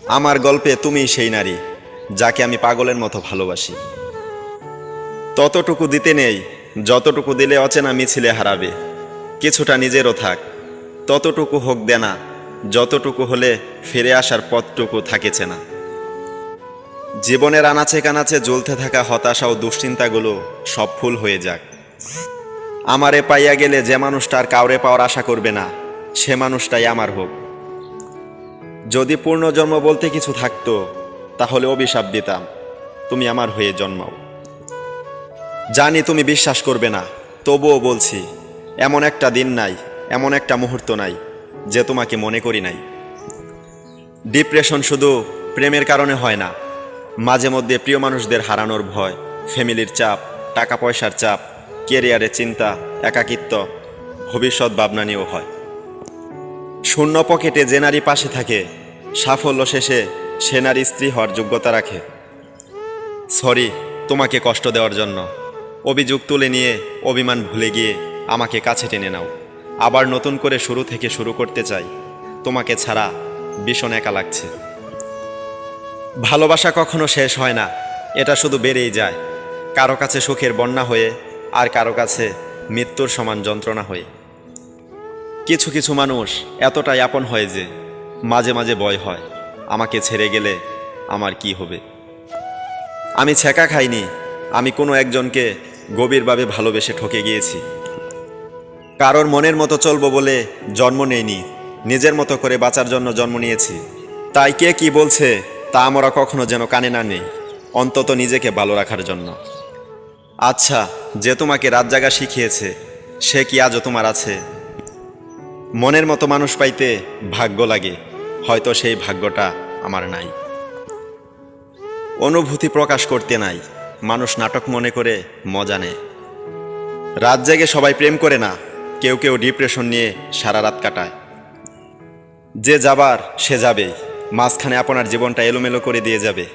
আমার গল্পে তুমিই সেই নারী যাকে আমি পাগলের মতো ভালোবাসি। ততটুকু দিতে নেই যতটুকু দিলে অচেনা মিছিলে হারাবে। কিছুটা নিজেরও থাক, ততটুকু হোক দেনা যতটুকু হলে ফিরে আসার পথটুকু থাকেছে না। জীবনের আনাচে কানাচে জ্বলতে থাকা হতাশা ও দুশ্চিন্তাগুলো সব ফুল হয়ে যাক। আমারে পাইয়া গেলে যে মানুষটার কাউরে পাওয়ার আশা করবে না, সে মানুষটাই আমার হোক। যদি পূর্ণজন্ম বলতে কিছু থাকতো, তাহলে অভিশাপ দিতাম তুমি আমার হয়ে জন্মাও। জানি তুমি বিশ্বাস করবে না, তবুও বলছি, এমন একটা দিন নাই, এমন একটা মুহূর্ত নাই যে তোমাকে মনে করি নাই। ডিপ্রেশন শুধু প্রেমের কারণে হয় না, মাঝে মধ্যে প্রিয় মানুষদের হারানোর ভয়, ফ্যামিলির চাপ, টাকা পয়সার চাপ, কেরিয়ারের চিন্তা, একাকিত্ব, ভবিষ্যৎ ভাবনা নিয়েও হয়। শূন্য পকেটে যে নারী পাশে থাকে, সাফল্য শেষে সে নারী স্ত্রী হওয়ার যোগ্যতা রাখে। সরি তোমাকে কষ্ট দেওয়ার জন্য। অভিযোগ তুলে নিয়ে অভিমান ভুলে গিয়ে আমাকে কাছে টেনে নাও। আবার নতুন করে শুরু থেকে শুরু করতে চাই। তোমাকে ছাড়া ভীষণ একা লাগছে। ভালোবাসা কখনো শেষ হয় না, এটা শুধু বেড়েই যায়। কারো কাছে সুখের বন্যা হয়ে, আর কারো কাছে মৃত্যুর সমান যন্ত্রণা হয়ে। কিছু কিছু মানুষ এতটাই আপন হয় যে মাঝে মাঝে ভয় হয়, আমাকে ছেড়ে গেলে আমার কি হবে। আমি ছ্যাঁকা খাইনি, আমি কোনো একজনকে গভীরভাবে ভালোবেসে ঠকে গিয়েছি। কারোর মনের মতো চলবো বলে জন্ম নেইনি, নিজের মতো করে বাঁচার জন্য জন্ম নিয়েছি। তাই কে কি বলছে তা আমরা কখনো যেন কানে না নেই, অন্তত নিজেকে ভালো রাখার জন্য। আচ্ছা, যে তোমাকে রাত জাগা শিখিয়েছে, সে কি আজও তোমার আছে? মনের মতো মানুষ পাইতে ভাগ্য লাগে, হয়তো সেই ভাগ্যটা আমার নাই। অনুভূতি প্রকাশ করতে নাই, মানুষ নাটক মনে করে মজা নেয়। রাত জেগে সবাই প্রেম করে না, কেউ কেউ ডিপ্রেশন নিয়ে সারা রাত কাটায়। যে যাবার সে যাবেই, মাঝখানে আপনার জীবনটা এলোমেলো করে দিয়ে যাবে।